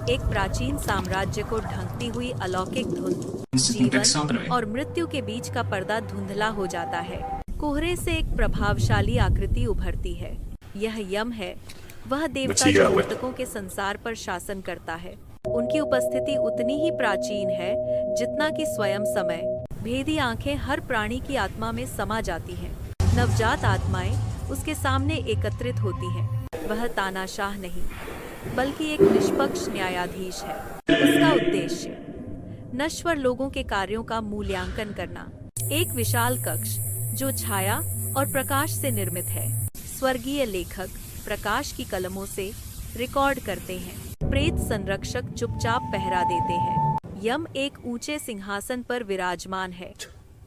एक प्राचीन साम्राज्य को ढकती हुई अलौकिक धुंध जीवन और मृत्यु के बीच का पर्दा धुंधला हो जाता है। कोहरे से एक प्रभावशाली आकृति उभरती है। यह यम है, वह देवता जो मृतकों के संसार पर शासन करता है। उनकी उपस्थिति उतनी ही प्राचीन है जितना कि स्वयं समय। भेदी आंखें हर प्राणी की आत्मा में समा जाती हैं। नवजात आत्माएं उसके सामने एकत्रित होती हैं। वह तानाशाह नहीं, बल्कि एक निष्पक्ष न्यायाधीश है। उसका उद्देश्य नश्वर लोगों के कार्यों का मूल्यांकन करना। एक विशाल कक्ष जो छाया और प्रकाश से निर्मित है। स्वर्गीय लेखक प्रकाश की कलमों से रिकॉर्ड करते हैं। प्रेत संरक्षक चुपचाप पहरा देते हैं। यम एक ऊंचे सिंहासन पर विराजमान है।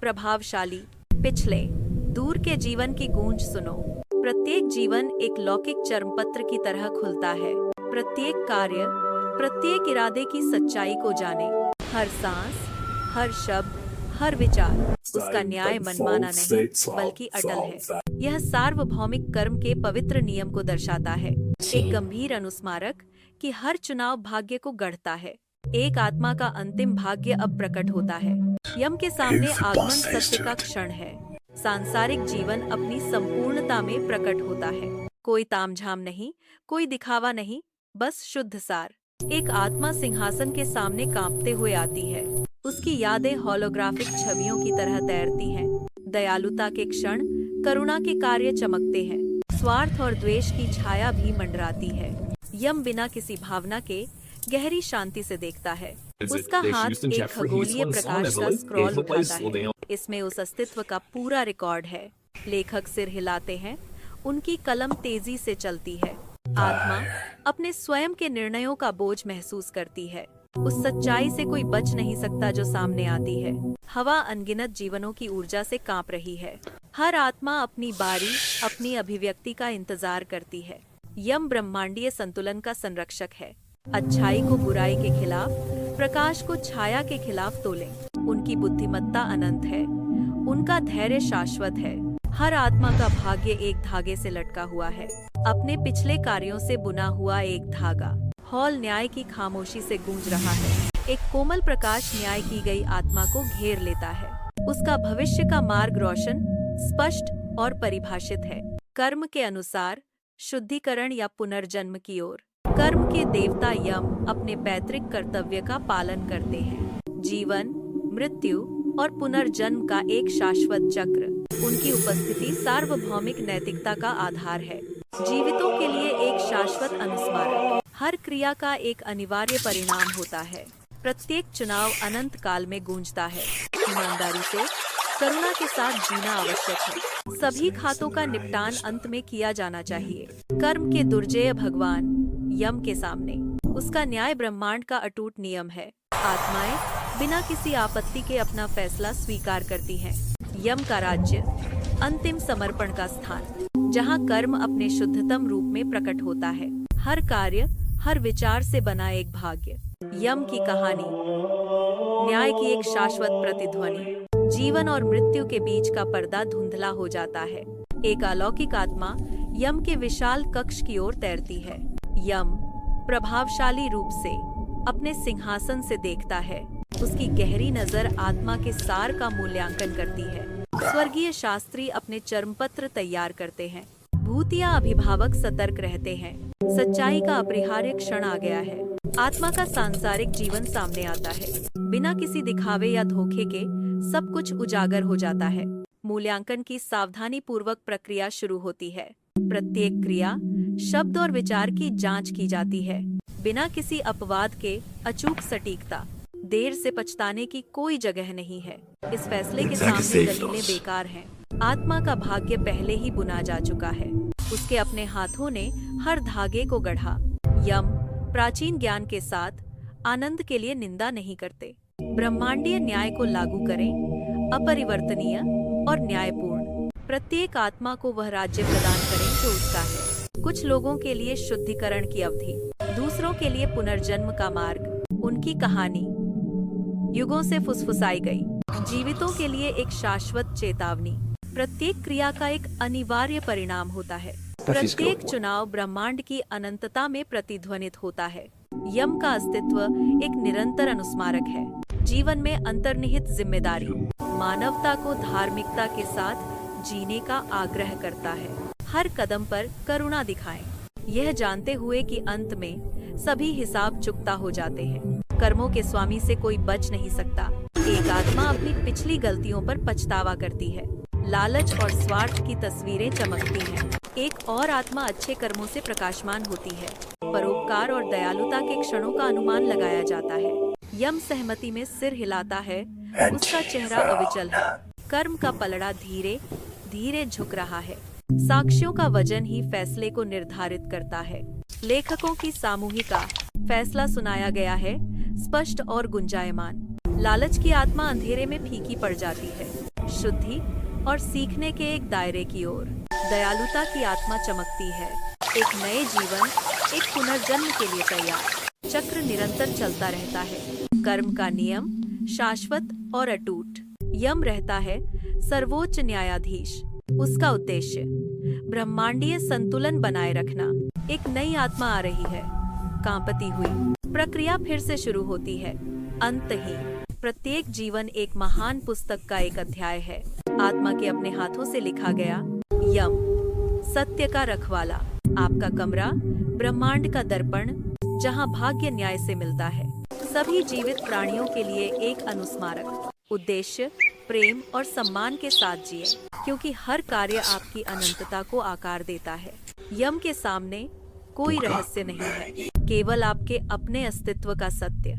प्रभावशाली, पिछले, दूर के जीवन की गूंज सुनो। प्रत्येक जीवन एक लौकिक चर्मपत्र की तरह खुलता है। प्रत्येक कार्य, प्रत्येक इरादे की सच्चाई को जाने। हर सांस, हर शब्द, हर विचार उसका न्याय मनमाना नहीं बल्कि अटल है। यह सार्वभौमिक कर्म के पवित्र नियम को दर्शाता है। एक गंभीर अनुस्मारक कि हर चुनाव भाग्य को गढ़ता है। एक आत्मा का अंतिम भाग्य अब प्रकट होता है। यम के सामने आगमन सत्य का क्षण है। सांसारिक जीवन अपनी संपूर्णता में प्रकट होता है। कोई तामझाम नहीं, कोई दिखावा नहीं, बस शुद्ध सार। एक आत्मा सिंहासन के सामने कांपते हुए आती है। उसकी यादें होलोग्राफिक छवियों की तरह तैरती हैं। दयालुता के क्षण, करुणा के कार्य चमकते हैं। स्वार्थ और द्वेष की छाया भी मंडराती है। यम बिना किसी भावना के गहरी शांति से देखता है। उसका हाथ एक खगोलीय प्रकाश का स्क्रॉल उठाता है। इसमें उस अस्तित्व का पूरा रिकॉर्ड है। लेखक सिर हिलाते हैं। उनकी कलम तेजी से चलती है। आत्मा अपने स्वयं के निर्णयों का बोझ महसूस करती है। उस सच्चाई से कोई बच नहीं सकता जो सामने आती है। हवा अनगिनत जीवनों की ऊर्जा से कांप रही है। हर आत्मा अपनी बारी, अपनी अभिव्यक्ति का इंतजार करती है। यम ब्रह्मांडीय संतुलन का संरक्षक है। अच्छाई को बुराई के खिलाफ, प्रकाश को छाया के खिलाफ तोलें। उनकी बुद्धिमत्ता अनंत है। उनका धैर्य शाश्वत है। हर आत्मा का भाग्य एक धागे से लटका हुआ है। अपने पिछले कार्यों से बुना हुआ एक धागा। हॉल न्याय की खामोशी से गूंज रहा है। एक कोमल प्रकाश न्याय की गई आत्मा को घेर लेता है। उसका भविष्य का मार्ग रोशन, स्पष्ट और परिभाषित है। कर्म के अनुसार शुद्धिकरण या पुनर्जन्म की ओर। कर्म के देवता यम अपने पैतृक कर्तव्य का पालन करते हैं। जीवन, मृत्यु और पुनर्जन्म का एक शाश्वत चक्र। उनकी उपस्थिति सार्वभौमिक नैतिकता का आधार है। जीवितों के लिए एक शाश्वत अनुस्मारक। हर क्रिया का एक अनिवार्य परिणाम होता है। प्रत्येक चुनाव अनंत काल में गूंजता है। ईमानदारी से, करुणा के साथ जीना आवश्यक है। सभी खातों का निपटान अंत में किया जाना चाहिए। कर्म के दुर्जेय भगवान यम के सामने। उसका न्याय ब्रह्मांड का अटूट नियम है। आत्माएं बिना किसी आपत्ति के अपना फैसला स्वीकार करती हैं। यम का राज्य अंतिम समर्पण का स्थान, जहां कर्म अपने शुद्धतम रूप में प्रकट होता है। हर कार्य, हर विचार से बना एक भाग्य। यम की कहानी, न्याय की एक शाश्वत प्रतिध्वनि। जीवन और मृत्यु के बीच का पर्दा धुंधला हो जाता है। एक अलौकिक आत्मा यम के विशाल कक्ष की ओर तैरती है। यम प्रभावशाली रूप से अपने सिंहासन से देखता है। उसकी गहरी नजर आत्मा के सार का मूल्यांकन करती है। स्वर्गीय शास्त्री अपने चर्मपत्र तैयार करते हैं। भूतिया अभिभावक सतर्क रहते हैं। सच्चाई का अपरिहार्य क्षण आ गया है। आत्मा का सांसारिक जीवन सामने आता है। बिना किसी दिखावे या धोखे के सब कुछ उजागर हो जाता है। मूल्यांकन की सावधानी पूर्वक प्रक्रिया शुरू होती है। प्रत्येक क्रिया, शब्द और विचार की जांच की जाती है। बिना किसी अपवाद के अचूक सटीकता। देर से पछताने की कोई जगह नहीं है। इस फैसले के सामने दलीलें बेकार हैं। आत्मा का भाग्य पहले ही बुना जा चुका है। उसके अपने हाथों ने हर धागे को गढ़ा। यम प्राचीन ज्ञान के साथ आनंद के लिए निंदा नहीं करते। ब्रह्मांडीय न्याय को लागू करें, अपरिवर्तनीय और न्यायपूर्ण। प्रत्येक आत्मा को वह राज्य प्रदान करें जो उसका है। कुछ लोगों के लिए शुद्धिकरण की अवधि, दूसरों के लिए पुनर्जन्म का मार्ग। उनकी कहानी युगों से फुसफुसाई गई। जीवितों के लिए एक शाश्वत चेतावनी। प्रत्येक क्रिया का एक अनिवार्य परिणाम होता है। प्रत्येक चुनाव ब्रह्मांड की अनंतता में प्रतिध्वनित होता है। यम का अस्तित्व एक निरंतर अनुस्मारक है, जीवन में अंतर्निहित जिम्मेदारी, मानवता को धार्मिकता के साथ जीने का आग्रह करता है। हर कदम पर करुणा दिखाएं, यह जानते हुए कि अंत में सभी हिसाब चुकता हो जाते हैं। कर्मों के स्वामी से कोई बच नहीं सकता। एक आत्मा अपनी पिछली गलतियों पर पछतावा करती है। लालच और स्वार्थ की तस्वीरें चमकती हैं। एक और आत्मा अच्छे कर्मों से प्रकाशमान होती है। परोपकार और दयालुता के क्षणों का अनुमान लगाया जाता है। यम सहमति में सिर हिलाता है, उसका चेहरा अविचल है। कर्म का पलड़ा धीरे धीरे झुक रहा है। साक्ष्यों का वजन ही फैसले को निर्धारित करता है। लेखकों की सामूहिका फैसला सुनाया गया है, स्पष्ट और गुंजायमान। लालच की आत्मा अंधेरे में फीकी पड़ जाती है, शुद्धि और सीखने के एक दायरे की ओर। दयालुता की आत्मा चमकती है, एक नए जीवन, एक पुनर्जन्म के लिए तैयार। चक्र निरंतर चलता रहता है। कर्म का नियम शाश्वत और अटूट। यम रहता है सर्वोच्च न्यायाधीश। उसका उद्देश्य ब्रह्मांडीय संतुलन बनाए रखना। एक नई आत्मा आ रही है, कांपती हुई। प्रक्रिया फिर से शुरू होती है। अंतहीन। प्रत्येक जीवन एक महान पुस्तक का एक अध्याय है, आत्मा के अपने हाथों से लिखा गया। यम सत्य का रखवाला। आपका कमरा ब्रह्मांड का दर्पण, जहां भाग्य न्याय से मिलता है। सभी जीवित प्राणियों के लिए एक अनुस्मारक। उद्देश्य प्रेम और सम्मान के साथ जिए, क्योंकि हर कार्य आपकी अनंतता को आकार देता है। यम के सामने कोई रहस्य नहीं है, केवल आपके अपने अस्तित्व का सत्य।